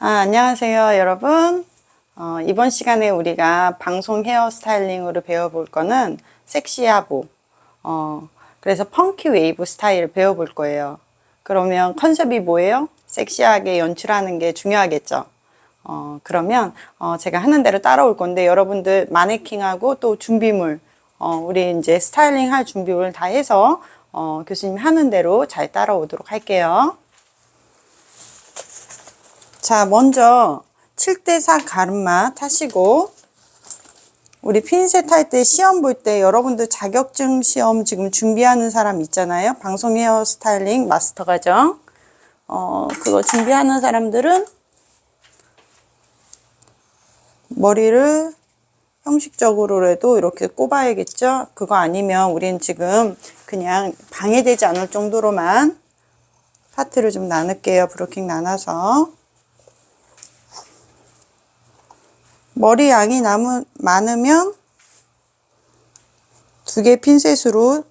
안녕하세요, 여러분. 이번 시간에 우리가 방송 헤어 스타일링으로 배워볼 거는 섹시하보, 그래서 펑키 웨이브 스타일을 배워볼 거예요. 그러면 컨셉이 뭐예요? 섹시하게 연출하는 게 중요하겠죠. 그러면 제가 하는 대로 따라올 건데 여러분들 마네킹하고 또 준비물, 우리 이제 스타일링 할 준비물 다 해서 교수님 하는 대로 잘 따라오도록 할게요. 자, 먼저 7대4 가르마 타시고, 우리 핀셋 할 때 시험 볼 때 여러분들 자격증 시험 지금 준비하는 사람 있잖아요. 방송 헤어 스타일링 마스터 과정. 그거 준비하는 사람들은 머리를 형식적으로라도 이렇게 꼽아야겠죠. 그거 아니면 우린 지금 그냥 방해되지 않을 정도로만 파트를 좀 나눌게요. 브로킹 나눠서. 머리 양이 많으면 2개 핀셋으로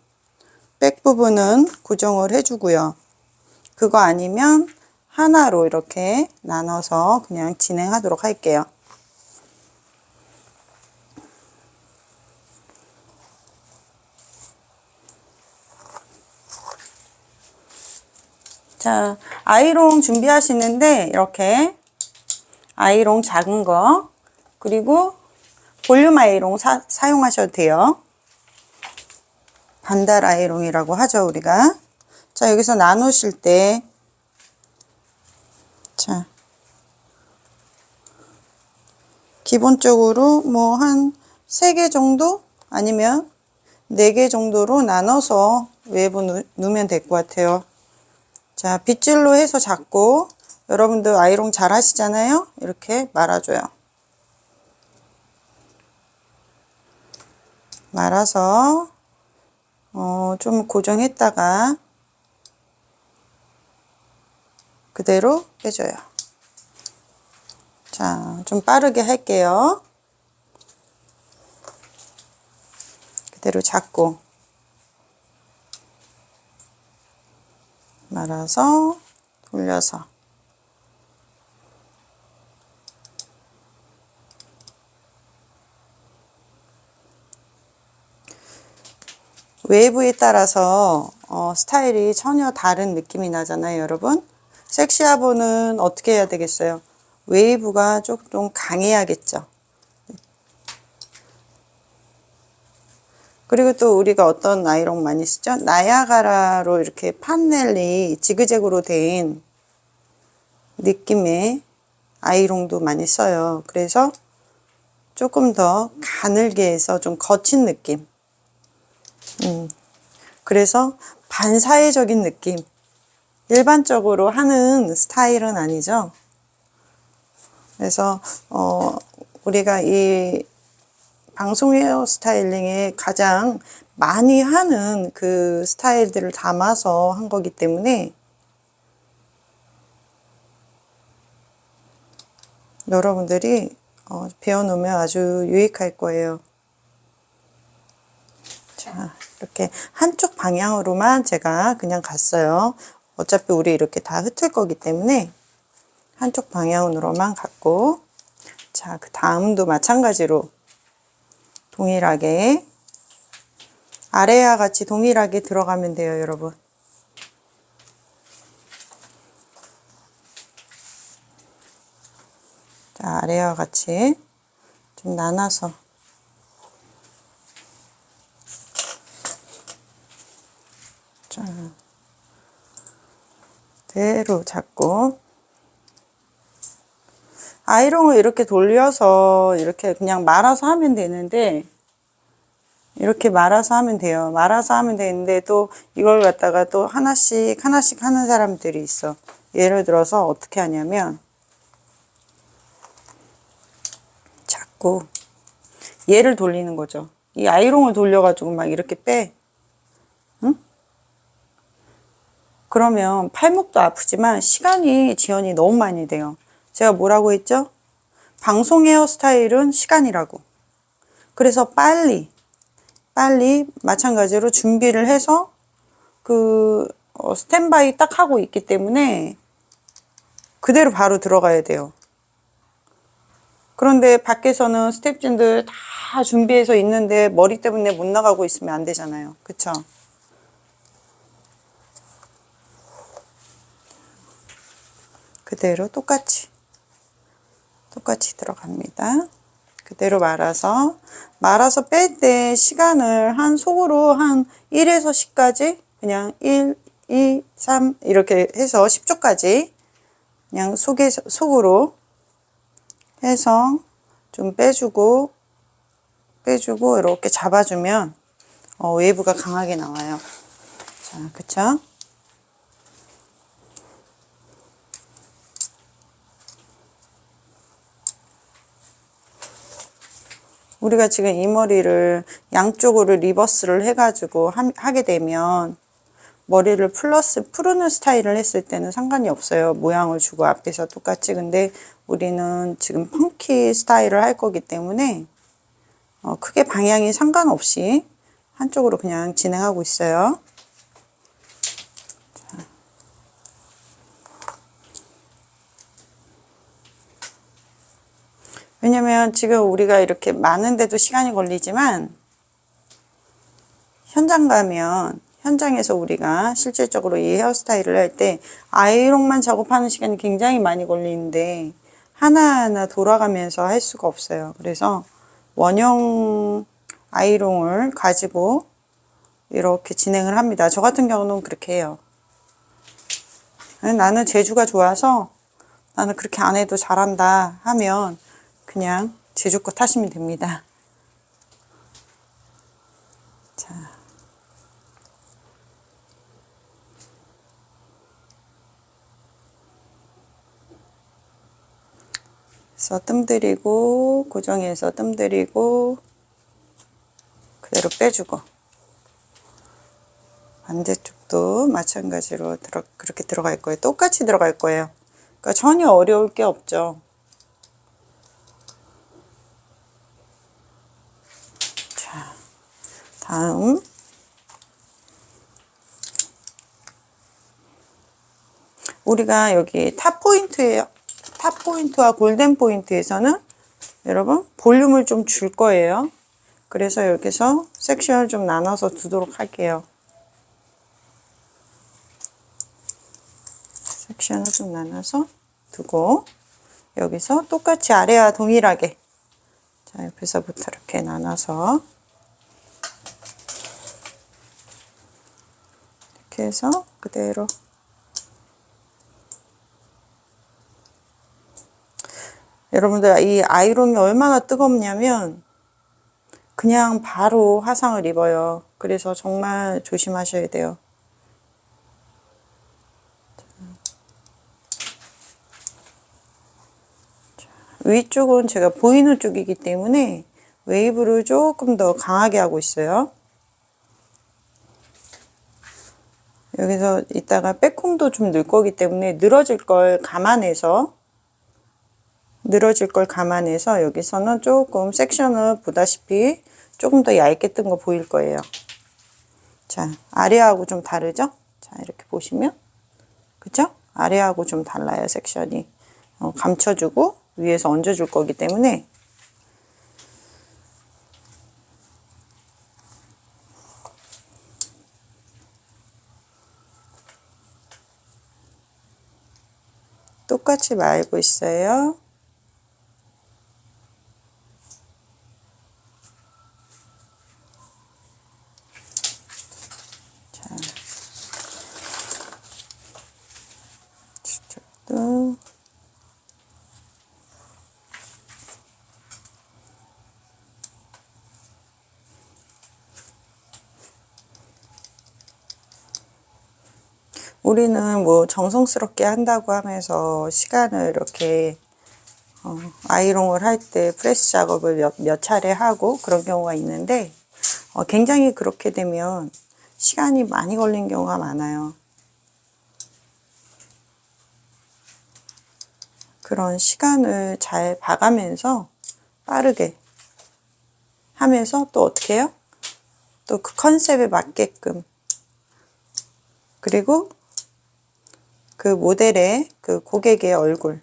백 부분은 고정을 해주고요. 그거 아니면 하나로 이렇게 나눠서 그냥 진행하도록 할게요. 자, 아이롱 준비하시는데 이렇게 아이롱 작은 거, 그리고 볼륨 아이롱 사용하셔도 돼요. 반달 아이롱이라고 하죠, 우리가. 자, 여기서 나누실 때, 자, 기본적으로 뭐 한 3개 정도? 아니면 4개 정도로 나눠서 외부 넣으면 될 것 같아요. 자, 빗질로 해서 잡고, 여러분들 아이롱 잘 하시잖아요? 이렇게 말아줘요. 말아서 좀 고정했다가 그대로 빼줘요. 자, 좀 빠르게 할게요. 그대로 잡고 말아서 돌려서 웨이브에 따라서 스타일이 전혀 다른 느낌이 나잖아요, 여러분. 섹시하보는 어떻게 해야 되겠어요? 웨이브가 조금 강해야겠죠. 그리고 또 우리가 어떤 아이롱 많이 쓰죠? 나야가라로 이렇게 판넬이 지그재그로 된 느낌의 아이롱도 많이 써요. 그래서 조금 더 가늘게 해서 좀 거친 느낌. 그래서 반사회적인 느낌. 일반적으로 하는 스타일은 아니죠. 그래서 우리가 이 방송 헤어 스타일링에 가장 많이 하는 그 스타일들을 담아서 한 거기 때문에 여러분들이 배워놓으면 아주 유익할 거예요. 자, 이렇게 한쪽 방향으로만 제가 그냥 갔어요. 어차피 우리 이렇게 다 흩을 거기 때문에 한쪽 방향으로만 갔고, 자, 그 다음도 마찬가지로 동일하게 아래와 같이 동일하게 들어가면 돼요, 여러분. 자, 아래와 같이 좀 나눠서 자, 그대로 잡고 아이롱을 이렇게 돌려서 이렇게 그냥 말아서 하면 되는데, 이렇게 말아서 하면 돼요. 말아서 하면 되는데 또 이걸 갖다가 또 하나씩 하는 사람들이 있어. 예를 들어서 어떻게 하냐면 자꾸 얘를 돌리는 거죠. 이 아이롱을 돌려가지고 막 이렇게 빼. 응? 그러면 팔목도 아프지만 시간이 지연이 너무 많이 돼요. 제가 뭐라고 했죠? 방송 헤어스타일은 시간이라고. 그래서 빨리 마찬가지로 준비를 해서 스탠바이 딱 하고 있기 때문에 그대로 바로 들어가야 돼요. 그런데 밖에서는 스태프진들 다 준비해서 있는데 머리 때문에 못 나가고 있으면 안 되잖아요. 그쵸? 그대로 똑같이 들어갑니다. 그대로 말아서 뺄 때 시간을 한 속으로 한 1에서 10까지 그냥 1, 2, 3 이렇게 해서 10초까지 그냥 속으로 해서 좀 빼주고 이렇게 잡아주면 웨이브가 강하게 나와요. 자, 그쵸? 우리가 지금 이 머리를 양쪽으로 리버스를 해가지고 하게 되면 머리를 푸르는 스타일을 했을 때는 상관이 없어요. 모양을 주고 앞에서 똑같이. 근데 우리는 지금 펑키 스타일을 할 거기 때문에 크게 방향이 상관없이 한쪽으로 그냥 진행하고 있어요. 왜냐면 지금 우리가 이렇게 많은데도 시간이 걸리지만 현장 가면 현장에서 우리가 실질적으로 이 헤어스타일을 할 때 아이롱만 작업하는 시간이 굉장히 많이 걸리는데 하나하나 돌아가면서 할 수가 없어요. 그래서 원형 아이롱을 가지고 이렇게 진행을 합니다. 저 같은 경우는 그렇게 해요. 나는 재주가 좋아서 나는 그렇게 안 해도 잘한다 하면 그냥 제주껏 하시면 됩니다. 자. 그래서 뜸들이고 고정해서 뜸들이고 그대로 빼주고 반대쪽도 마찬가지로 그렇게 들어갈 거예요. 똑같이 들어갈 거예요. 그러니까 전혀 어려울 게 없죠. 자, 다음 우리가 여기 탑 포인트와 골든 포인트에서는 여러분 볼륨을 좀 줄 거예요. 그래서 여기서 섹션을 좀 나눠서 두도록 할게요. 섹션을 좀 나눠서 두고 여기서 똑같이 아래와 동일하게 자, 옆에서부터 이렇게 나눠서 이렇게 해서 그대로 여러분들 이 아이롱이 얼마나 뜨겁냐면 그냥 바로 화상을 입어요. 그래서 정말 조심하셔야 돼요. 위쪽은 제가 보이는 쪽이기 때문에 웨이브를 조금 더 강하게 하고 있어요. 여기서 이따가 백홈도 좀 넣을 거기 때문에 늘어질 걸 감안해서 여기서는 조금 섹션을 보다시피 조금 더 얇게 뜬 거 보일 거예요. 자, 아래하고 좀 다르죠? 자, 이렇게 보시면 그죠? 아래하고 좀 달라요, 섹션이. 감춰주고 위에서 얹어줄 거기 때문에 똑같이 말고 있어요. 자, 이쪽도 우리는 뭐 정성스럽게 한다고 하면서 시간을 이렇게 아이롱을 할 때 프레스 작업을 몇 차례 하고 그런 경우가 있는데 굉장히 그렇게 되면 시간이 많이 걸리는 경우가 많아요. 그런 시간을 잘 봐가면서 빠르게 하면서 또 어떻게 해요? 또 그 컨셉에 맞게끔 그리고 그 모델의 그 고객의 얼굴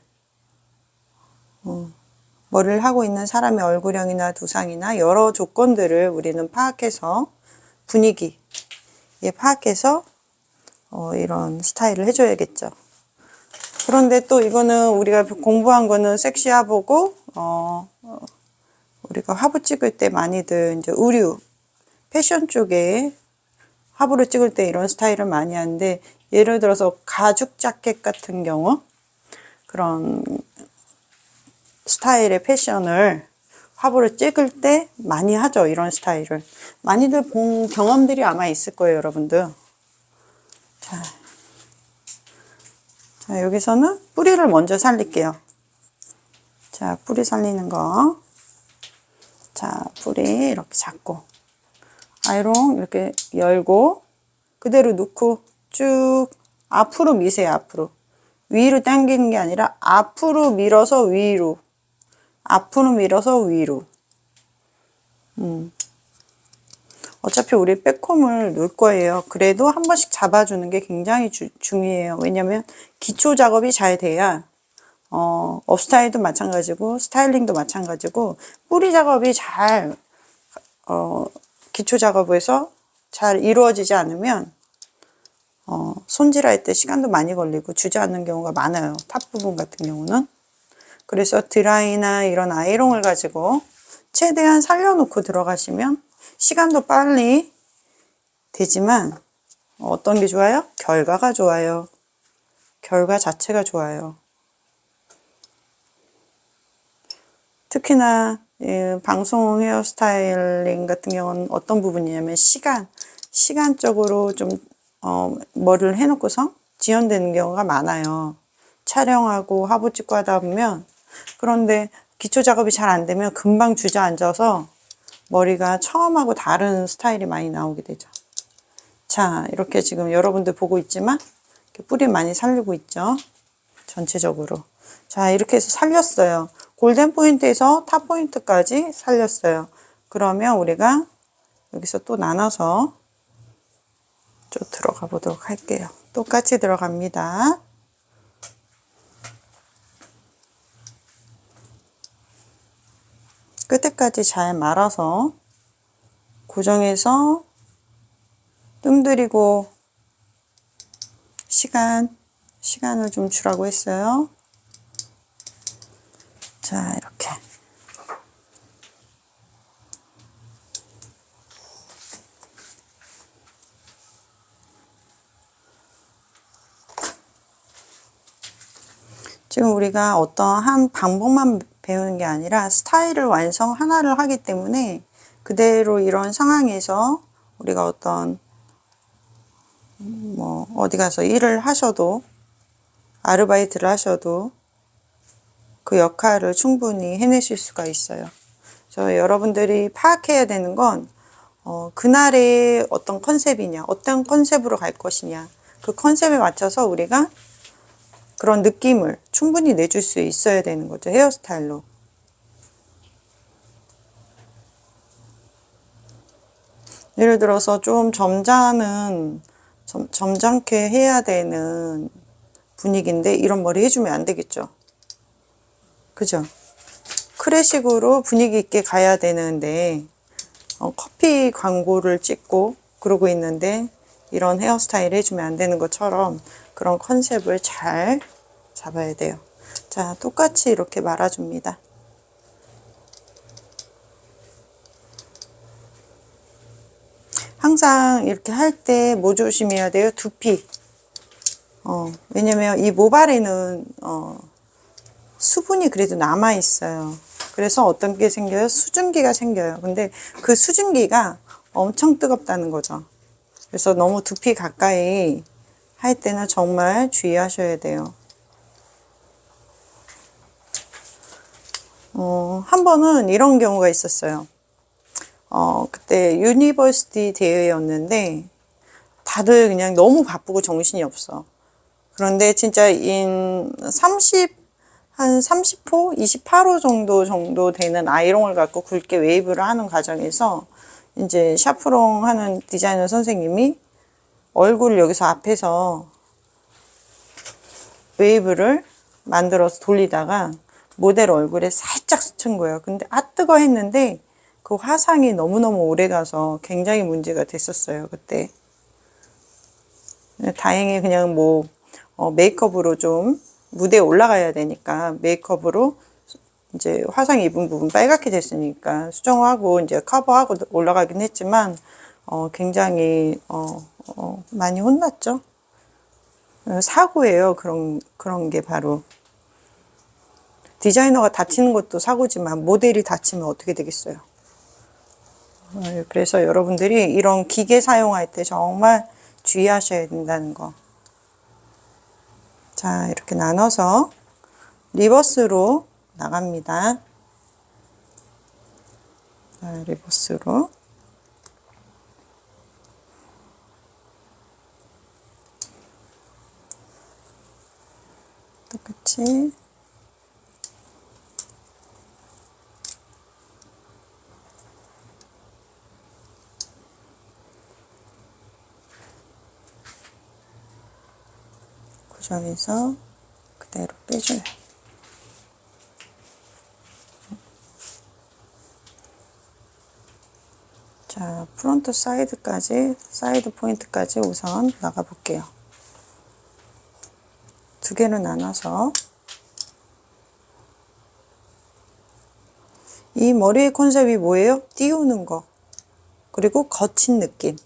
머리를 하고 있는 사람의 얼굴형이나 두상이나 여러 조건들을 우리는 파악해서 분위기 파악해서 이런 스타일을 해줘야겠죠. 그런데 또 이거는 우리가 공부한 거는 섹시화보고 우리가 화보 찍을 때 많이들 이제 의류 패션 쪽에 화보를 찍을 때 이런 스타일을 많이 하는데, 예를 들어서 가죽 자켓 같은 경우 그런 스타일의 패션을 화보를 찍을 때 많이 하죠. 이런 스타일을 많이들 본 경험들이 아마 있을 거예요, 여러분들. 자, 여기서는 뿌리를 먼저 살릴게요. 자, 뿌리 살리는 거. 자, 뿌리 이렇게 잡고 아이롱 이렇게 열고 그대로 놓고 쭉 앞으로 미세요. 앞으로. 위로 당기는 게 아니라 앞으로 밀어서 위로. 앞으로 밀어서 위로. 어차피 우리 백홈을 놓을 거예요. 그래도 한 번씩 잡아주는 게 굉장히 중요해요. 왜냐면 기초 작업이 잘 돼야 업스타일도 마찬가지고 스타일링도 마찬가지고 뿌리 작업이 잘 기초 작업에서 잘 이루어지지 않으면 손질할 때 시간도 많이 걸리고 주저앉는 경우가 많아요. 탑 부분 같은 경우는. 그래서 드라이나 이런 아이롱을 가지고 최대한 살려놓고 들어가시면 시간도 빨리 되지만 어떤 게 좋아요? 결과가 좋아요. 결과 자체가 좋아요. 특히나 방송 헤어스타일링 같은 경우는 어떤 부분이냐면 시간적으로 좀 머리를 해놓고서 지연되는 경우가 많아요. 촬영하고 화보 찍고 하다 보면. 그런데 기초 작업이 잘 안 되면 금방 주저앉아서 머리가 처음하고 다른 스타일이 많이 나오게 되죠. 자, 이렇게 지금 여러분들 보고 있지만 뿌리 많이 살리고 있죠. 전체적으로. 자, 이렇게 해서 살렸어요. 골든 포인트에서 탑 포인트까지 살렸어요. 그러면 우리가 여기서 또 나눠서 좀 들어가 보도록 할게요. 똑같이 들어갑니다. 끝에까지 잘 말아서 고정해서 뜸 들이고 시간을 좀 주라고 했어요. 자, 이렇게. 지금 우리가 어떤 한 방법만 배우는 게 아니라 스타일을 완성 하나를 하기 때문에 그대로 이런 상황에서 우리가 어떤 어디 가서 일을 하셔도 아르바이트를 하셔도 그 역할을 충분히 해내실 수가 있어요. 그래서 여러분들이 파악해야 되는 건 그날의 어떤 컨셉이냐, 어떤 컨셉으로 갈 것이냐, 그 컨셉에 맞춰서 우리가 그런 느낌을 충분히 내줄 수 있어야 되는 거죠. 헤어스타일로. 예를 들어서 좀 점잖게 해야 되는 분위기인데 이런 머리 해주면 안 되겠죠. 그죠? 클래식으로 분위기 있게 가야 되는데 커피 광고를 찍고 그러고 있는데 이런 헤어스타일 해주면 안 되는 것처럼 그런 컨셉을 잘 잡아야 돼요. 자, 똑같이 이렇게 말아줍니다. 항상 이렇게 할 때 뭐 조심해야 돼요? 두피. 왜냐면 이 모발에는 수분이 그래도 남아 있어요. 그래서 어떤 게 생겨요? 수증기가 생겨요. 근데 그 수증기가 엄청 뜨겁다는 거죠. 그래서 너무 두피 가까이 할 때는 정말 주의하셔야 돼요. 한 번은 이런 경우가 있었어요. 그때 유니버시티 대회였는데 다들 그냥 너무 바쁘고 정신이 없어. 그런데 진짜 한 30호, 28호 정도 되는 아이롱을 갖고 굵게 웨이브를 하는 과정에서 이제 샤프롱 하는 디자이너 선생님이 얼굴을 여기서 앞에서 웨이브를 만들어서 돌리다가 모델 얼굴에 살짝 스친 거예요. 근데 뜨거 했는데 그 화상이 너무너무 오래 가서 굉장히 문제가 됐었어요, 그때. 다행히 그냥 뭐 메이크업으로 좀 무대에 올라가야 되니까 메이크업으로 이제 화상 입은 부분 빨갛게 됐으니까 수정하고 이제 커버하고 올라가긴 했지만 굉장히 많이 혼났죠. 사고예요. 그런 게 바로. 디자이너가 다치는 것도 사고지만 모델이 다치면 어떻게 되겠어요. 그래서 여러분들이 이런 기계 사용할 때 정말 주의하셔야 된다는 거. 자, 이렇게 나눠서 리버스로 나갑니다. 자, 리버스로. 똑같이. 고정해서 그대로 빼줘요. 자, 프론트 사이드까지, 사이드 포인트까지 우선 나가 볼게요. 두 개로 나눠서. 이 머리의 컨셉이 뭐예요? 띄우는 거. 그리고 거친 느낌.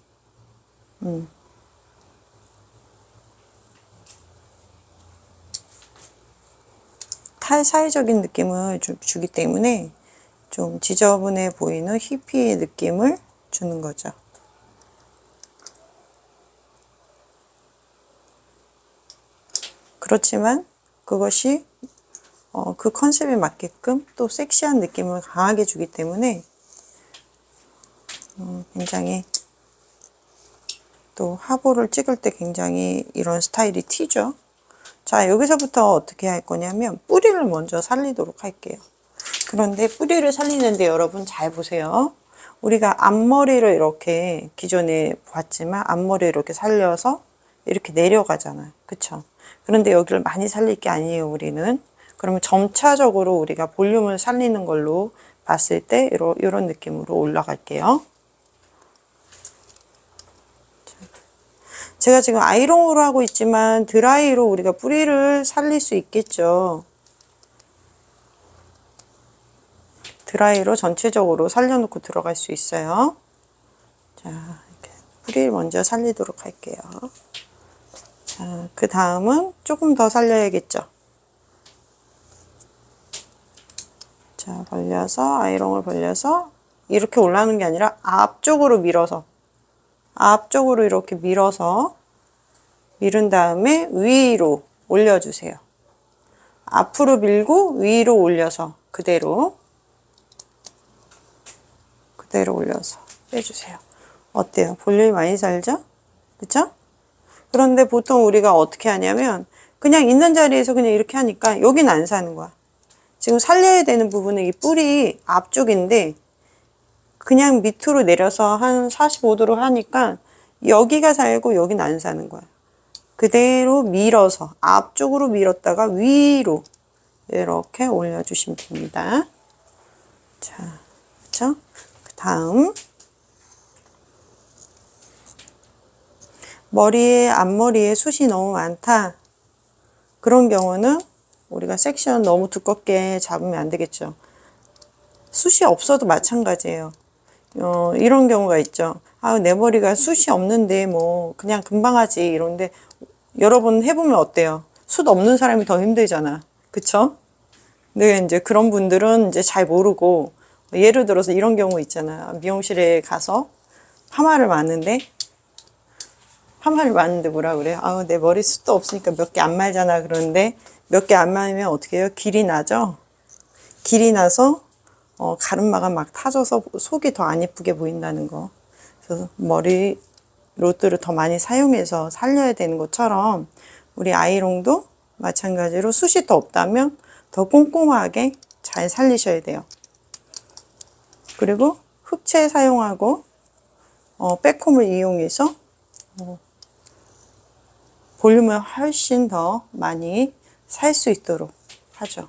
탈사회적인 느낌을 주기 때문에 좀 지저분해 보이는 히피의 느낌을 주는 거죠. 그렇지만 그것이 그 컨셉에 맞게끔 또 섹시한 느낌을 강하게 주기 때문에 굉장히 또 화보를 찍을 때 굉장히 이런 스타일이 튀죠. 자, 여기서부터 어떻게 할 거냐면 뿌리를 먼저 살리도록 할게요. 그런데 뿌리를 살리는데 여러분 잘 보세요. 우리가 앞머리를 이렇게 기존에 봤지만 앞머리를 이렇게 살려서 이렇게 내려가잖아요. 그쵸? 그런데 여기를 많이 살릴 게 아니에요, 우리는. 그러면 점차적으로 우리가 볼륨을 살리는 걸로 봤을 때 이런 느낌으로 올라갈게요. 제가 지금 아이롱으로 하고 있지만 드라이로 우리가 뿌리를 살릴 수 있겠죠. 드라이로 전체적으로 살려놓고 들어갈 수 있어요. 자, 이렇게 뿌리를 먼저 살리도록 할게요. 자, 그 다음은 조금 더 살려야겠죠. 자, 벌려서 아이롱을 벌려서 이렇게 올라오는 게 아니라 앞쪽으로 밀어서 이렇게 밀어서 밀은 다음에 위로 올려주세요. 앞으로 밀고 위로 올려서 그대로 올려서 빼주세요. 어때요? 볼륨이 많이 살죠? 그쵸? 그런데 보통 우리가 어떻게 하냐면 그냥 있는 자리에서 그냥 이렇게 하니까 여긴 안 사는 거야. 지금 살려야 되는 부분은 이 뿌리 앞쪽인데 그냥 밑으로 내려서 한 45도로 하니까 여기가 살고 여긴 안 사는 거야. 그대로 밀어서 앞쪽으로 밀었다가 위로 이렇게 올려주시면 됩니다. 자, 그쵸? 그 다음 앞머리에 숱이 너무 많다. 그런 경우는 우리가 섹션 너무 두껍게 잡으면 안 되겠죠. 숱이 없어도 마찬가지예요. 이런 경우가 있죠. 내 머리가 숱이 없는데 뭐 그냥 금방 하지 이런데 여러분 해보면 어때요? 숱 없는 사람이 더 힘들잖아. 그쵸? 근데 이제 그런 분들은 이제 잘 모르고 예를 들어서 이런 경우 있잖아. 미용실에 가서 파마를 맞는데 뭐라 그래요? 내 머리 숱도 없으니까 몇 개 안 말잖아. 그러는데 몇 개 안 말면 어떻게 해요? 길이 나죠? 길이 나서 가르마가 막 타져서 속이 더 안 예쁘게 보인다는 거. 그래서 머리 로드를 더 많이 사용해서 살려야 되는 것처럼 우리 아이롱도 마찬가지로 숱이 더 없다면 더 꼼꼼하게 잘 살리셔야 돼요. 그리고 흑채 사용하고 백콤을 이용해서 볼륨을 훨씬 더 많이 살 수 있도록 하죠.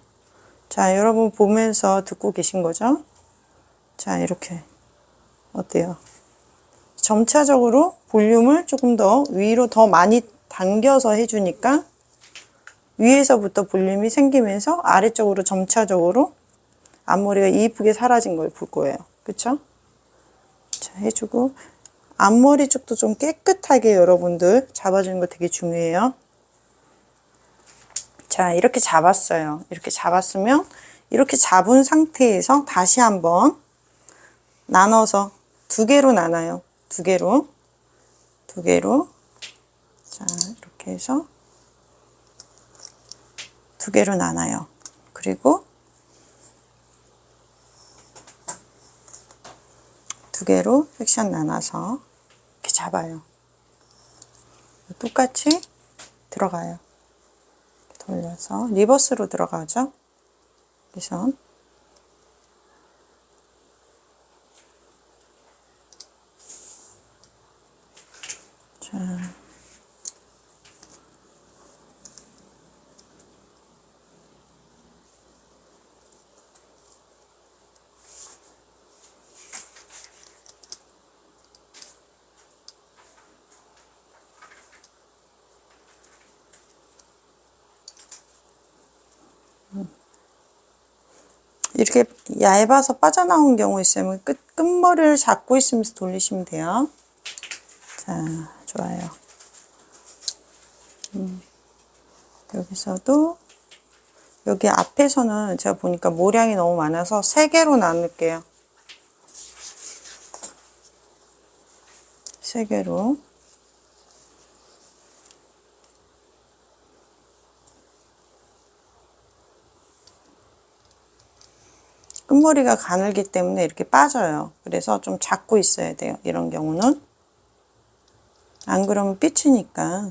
자, 여러분 보면서 듣고 계신 거죠? 자, 이렇게. 어때요? 점차적으로 볼륨을 조금 더 위로 더 많이 당겨서 해주니까 위에서부터 볼륨이 생기면서 아래쪽으로 점차적으로 앞머리가 이쁘게 사라진 걸 볼 거예요. 그쵸? 자, 해주고 앞머리 쪽도 좀 깨끗하게 여러분들 잡아주는 거 되게 중요해요. 자, 이렇게 잡았어요. 이렇게 잡았으면 이렇게 잡은 상태에서 다시 한번 나눠서 두 개로 나눠요. 두 개로. 자, 이렇게 해서 두 개로 나눠요. 그리고 두 개로 섹션 나눠서 이렇게 잡아요. 똑같이 들어가요. 돌려서 리버스로 들어가죠. 그래서 자, 이렇게 얇아서 빠져나온 경우 있으면 끝머리를 잡고 있으면서 돌리시면 돼요. 자, 좋아요. 여기서도 여기 앞에서는 제가 보니까 모량이 너무 많아서 3개로 나눌게요. 3개로. 끝머리가 가늘기 때문에 이렇게 빠져요. 그래서 좀 잡고 있어야 돼요. 이런 경우는. 안 그러면 삐치니까.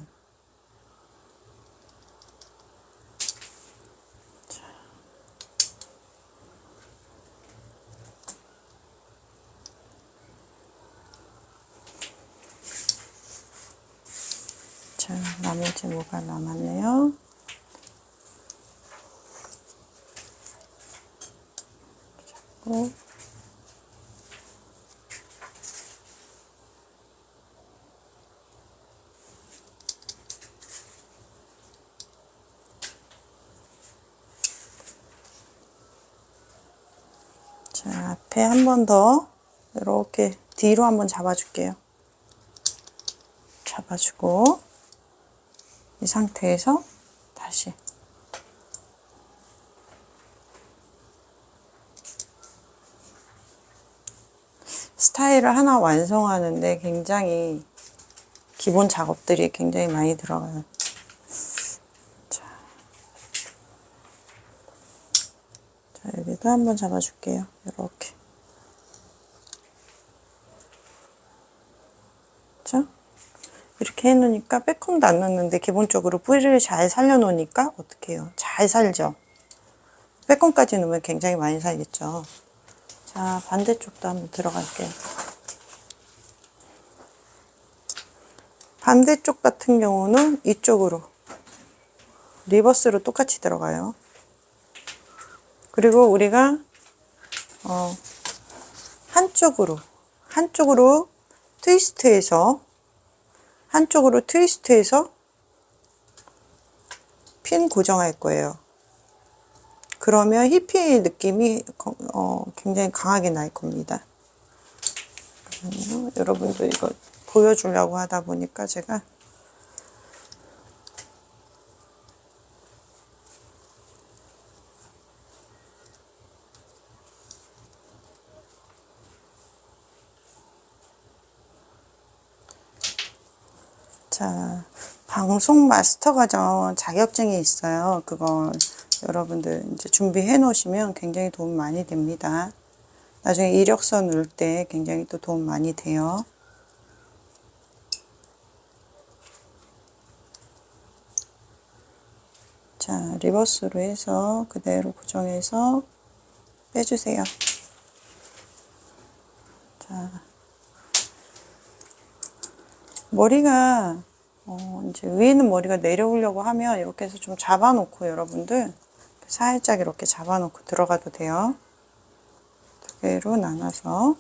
자, 나머지 뭐가 남았네요. 잡고. 자, 앞에 한 번 더 이렇게 뒤로 한번 잡아줄게요. 잡아주고 이 상태에서 다시 스타일을 하나 완성하는데 굉장히 기본 작업들이 굉장히 많이 들어가요. 자, 여기도 한번 잡아줄게요. 이렇게. 그렇죠? 이렇게 해놓으니까 빼꼼도 안 넣는데 기본적으로 뿌리를 잘 살려놓으니까 어떻게 해요? 잘 살죠? 빼꼼까지 넣으면 굉장히 많이 살겠죠. 자, 반대쪽도 한번 들어갈게요. 반대쪽 같은 경우는 이쪽으로 리버스로 똑같이 들어가요. 그리고 우리가 한쪽으로 트위스트해서 핀 고정할 거예요. 그러면 히피 느낌이 굉장히 강하게 날 겁니다. 여러분도 이거 보여주려고 하다 보니까 제가 자, 방송 마스터 과정 자격증이 있어요. 그거 여러분들 이제 준비해 놓으시면 굉장히 도움 많이 됩니다. 나중에 이력서 넣을 때 굉장히 또 도움 많이 돼요. 자, 리버스로 해서 그대로 고정해서 빼주세요. 자, 머리가 이제 위에 있는 머리가 내려오려고 하면 이렇게 해서 좀 잡아놓고 여러분들 살짝 이렇게 잡아놓고 들어가도 돼요. 두 개로 나눠서